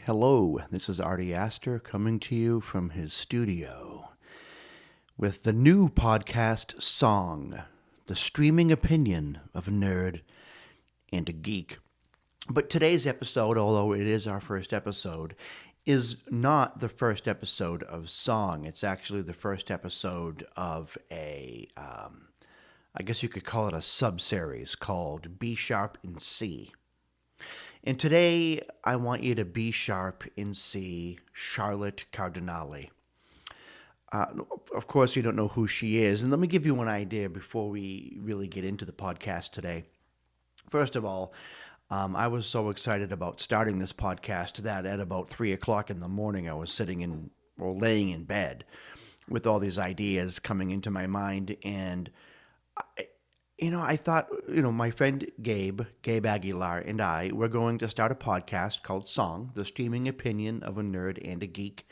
Hello, this is Artie Astor coming to you from his studio with the new podcast Song, the streaming opinion of a nerd and a geek. But today's episode, although it is our first episode, is not the first episode of Song. It's actually the first episode of I guess you could call it a sub-series called B Sharp in C. And today, I want you to B sharp in C, Charlotte Cardinale. Uh, of course, you don't know who she is. And let me give you an idea before we really get into the podcast today. First of all, I was so excited about starting this podcast that at about 3 o'clock in the morning, I was sitting in or laying in bed with all these ideas coming into my mind. And I thought, my friend Gabe Aguilar, and I, we're going to start a podcast called Song, the streaming opinion of a nerd and a geek,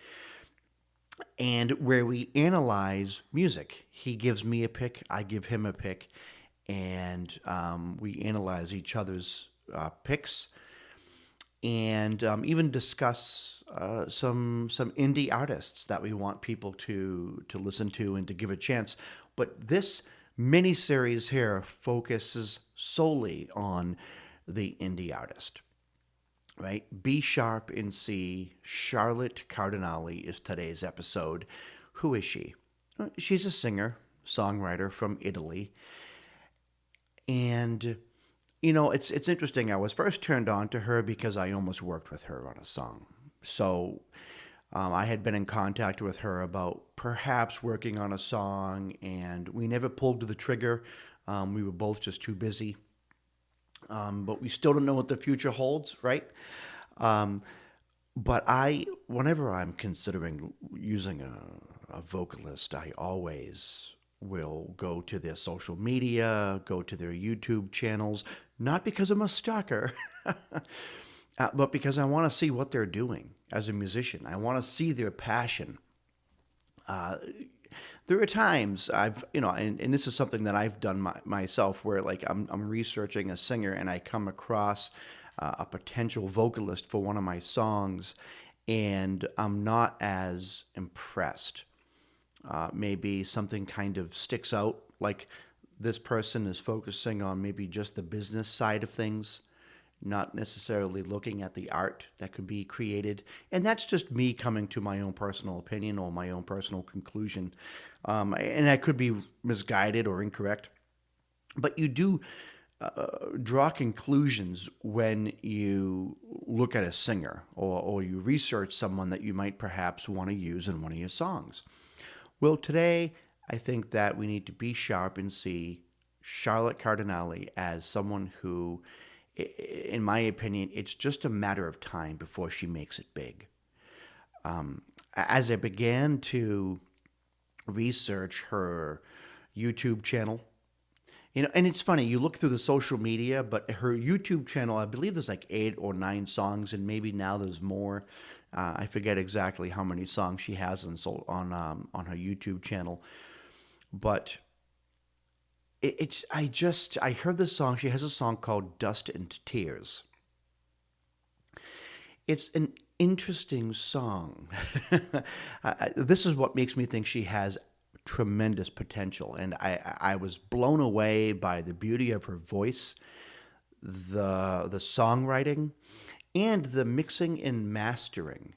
and where we analyze music. He gives me a pick, I give him a pick, and we analyze each other's picks, and even discuss some indie artists that we want people to listen to and to give a chance. But this mini-series here focuses solely on the indie artist, right? B sharp in C, Charlotte Cardinale is today's episode. Who is she? She's a singer, songwriter from Italy. And, it's interesting. I was first turned on to her because I almost worked with her on a song. So I had been in contact with her about perhaps working on a song, and we never pulled the trigger. We were both just too busy. But we still don't know what the future holds, right? Um, but whenever I'm considering using a vocalist, I always will go to their social media, go to their YouTube channels, not because I'm a stalker, but because I want to see what they're doing as a musician. I want to see their passion. There are times and this is something that I've done myself, where like I'm researching a singer and I come across a potential vocalist for one of my songs, and I'm not as impressed. Maybe something kind of sticks out, like this person is focusing on maybe just the business side of things, not necessarily looking at the art that could be created. And that's just me coming to my own personal opinion or my own personal conclusion. And I could be misguided or incorrect. But you do draw conclusions when you look at a singer, or you research someone that you might perhaps want to use in one of your songs. Well, today, I think that we need to be sharp and see Charlotte Cardinale as someone who, in my opinion, it's just a matter of time before she makes it big. As I began to research her YouTube channel, and it's funny, you look through the social media, but her YouTube channel, I believe there's like 8 or 9 songs, and maybe now there's more. I forget exactly how many songs she has on her YouTube channel, but I heard this song. She has a song called "Dust and Tears." It's an interesting song. This is what makes me think she has tremendous potential, and I was blown away by the beauty of her voice, the songwriting, and the mixing and mastering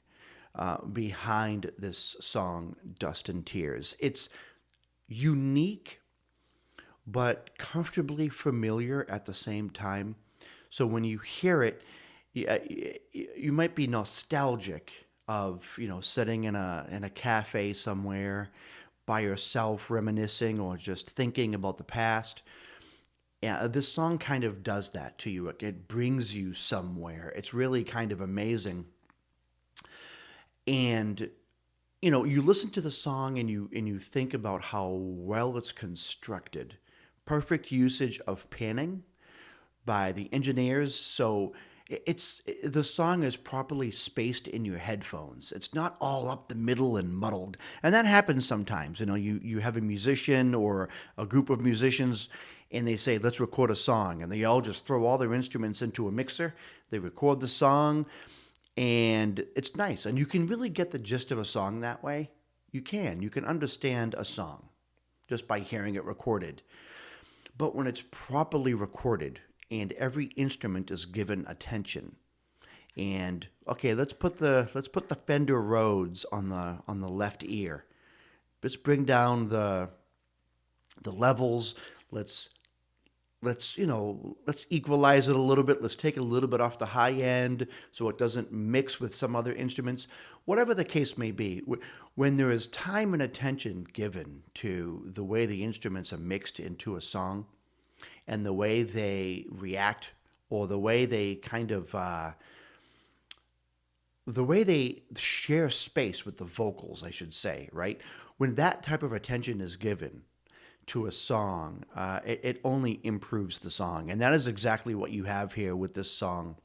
behind this song, "Dust and Tears." It's unique, but comfortably familiar at the same time. So when you hear it, you might be nostalgic of sitting in a cafe somewhere by yourself, reminiscing or just thinking about the past. Yeah, this song kind of does that to you. It brings you somewhere. It's really kind of amazing. And you listen to the song and you think about how well it's constructed. Perfect usage of panning by the engineers, so the song is properly spaced in your headphones. It's not all up the middle and muddled, and that happens sometimes. You have a musician or a group of musicians, and they say, let's record a song, and they all just throw all their instruments into a mixer. They record the song, And it's nice. And you can really get the gist of a song that way. You can. You can understand a song just by hearing it recorded. But when it's properly recorded and every instrument is given attention, and okay, let's put the Fender Rhodes on the left ear. Let's bring down the levels. Let's let's equalize it a little bit. Let's take a little bit off the high end so it doesn't mix with some other instruments. Whatever the case may be, when there is time and attention given to the way the instruments are mixed into a song and the way they react, or the way they share space with the vocals, I should say, right? When that type of attention is given to a song, it only improves the song. And that is exactly what you have here with this song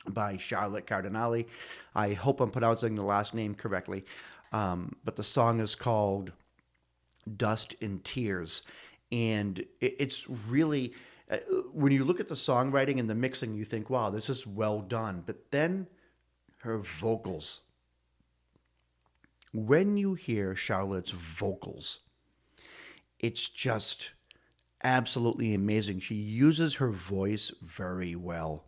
by Charlotte Cardinale. I hope I'm pronouncing the last name correctly. But the song is called Dust and Tears. And it's really, when you look at the songwriting and the mixing, you think, wow, this is well done. But then her vocals. When you hear Charlotte's vocals, it's just absolutely amazing. She uses her voice very well.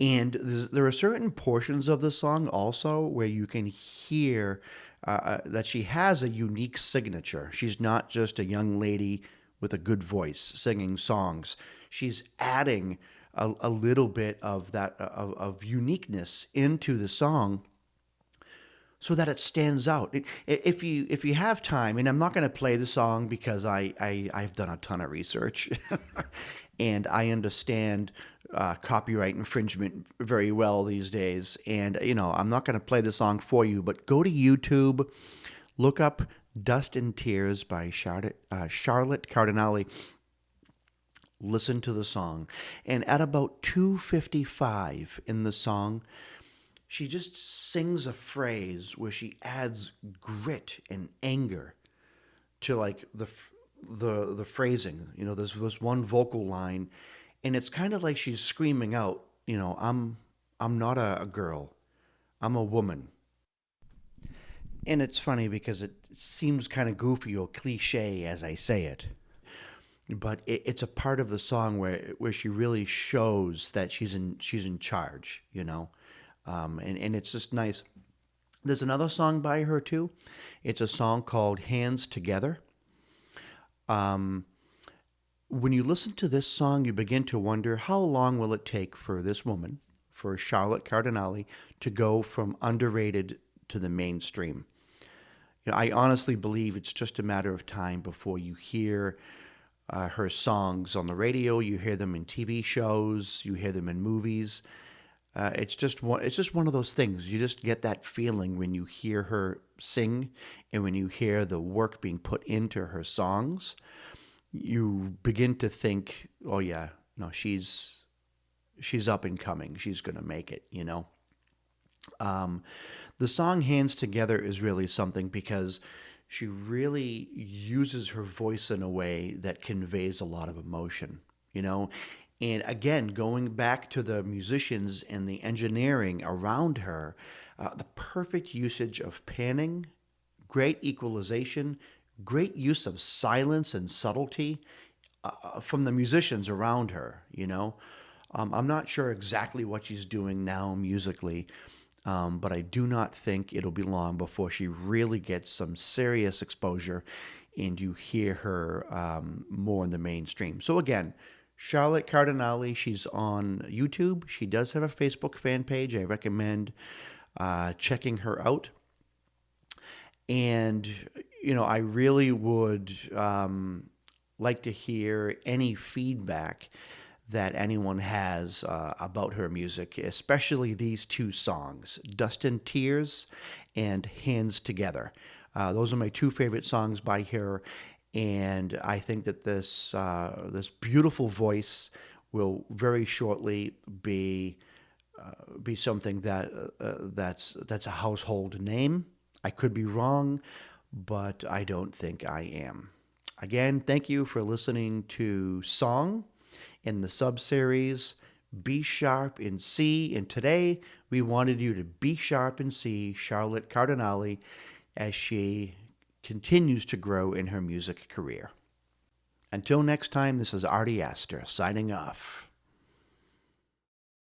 And there are certain portions of the song also where you can hear that she has a unique signature. She's not just a young lady with a good voice singing songs. She's adding a little bit of that of uniqueness into the song so that it stands out. If you have time, and I'm not going to play the song because I've done a ton of research, and I understand copyright infringement very well these days. And I'm not going to play the song for you, but go to YouTube, look up "Dust and Tears" by Charlotte Cardinale. Listen to the song, and at about 2:55 in the song, she just sings a phrase where she adds grit and anger to like the phrasing. There's this one vocal line, and it's kind of like she's screaming out, I'm not a girl, I'm a woman. And it's funny because it seems kind of goofy or cliche as I say it, but it's a part of the song where she really shows that she's in charge. And it's just nice. There's another song by her too. It's a song called Hands Together. Um, when you listen to this song, you begin to wonder how long will it take for this woman, for Charlotte Cardinale, to go from underrated to the mainstream. I honestly believe it's just a matter of time before you hear her songs on the radio, you hear them in TV shows, you hear them in movies. It's just one of those things. You just get that feeling when you hear her sing, and when you hear the work being put into her songs. You begin to think, oh yeah, no, she's up and coming. She's gonna make it. Um, the song "Hands Together" is really something because she really uses her voice in a way that conveys a lot of emotion. You know, and again, going back to the musicians and the engineering around her, the perfect usage of panning, great equalization, great use of silence and subtlety from the musicians around her. I'm not sure exactly what she's doing now musically, but I do not think it'll be long before she really gets some serious exposure and you hear her more in the mainstream. So again, Charlotte Cardinale, she's on YouTube. She does have a Facebook fan page. I recommend checking her out. And, I really would like to hear any feedback that anyone has about her music, especially these two songs, Dust and Tears and Hands Together. Those are my two favorite songs by her, and I think that this beautiful voice will very shortly be something that's a household name. I could be wrong, but I don't think I am. Again, thank you for listening to Song in the sub-series B sharp in C, and today we wanted you to B sharp in C, Charlotte Cardinale, as she continues to grow in her music career. Until next time, this is Artie Astor signing off.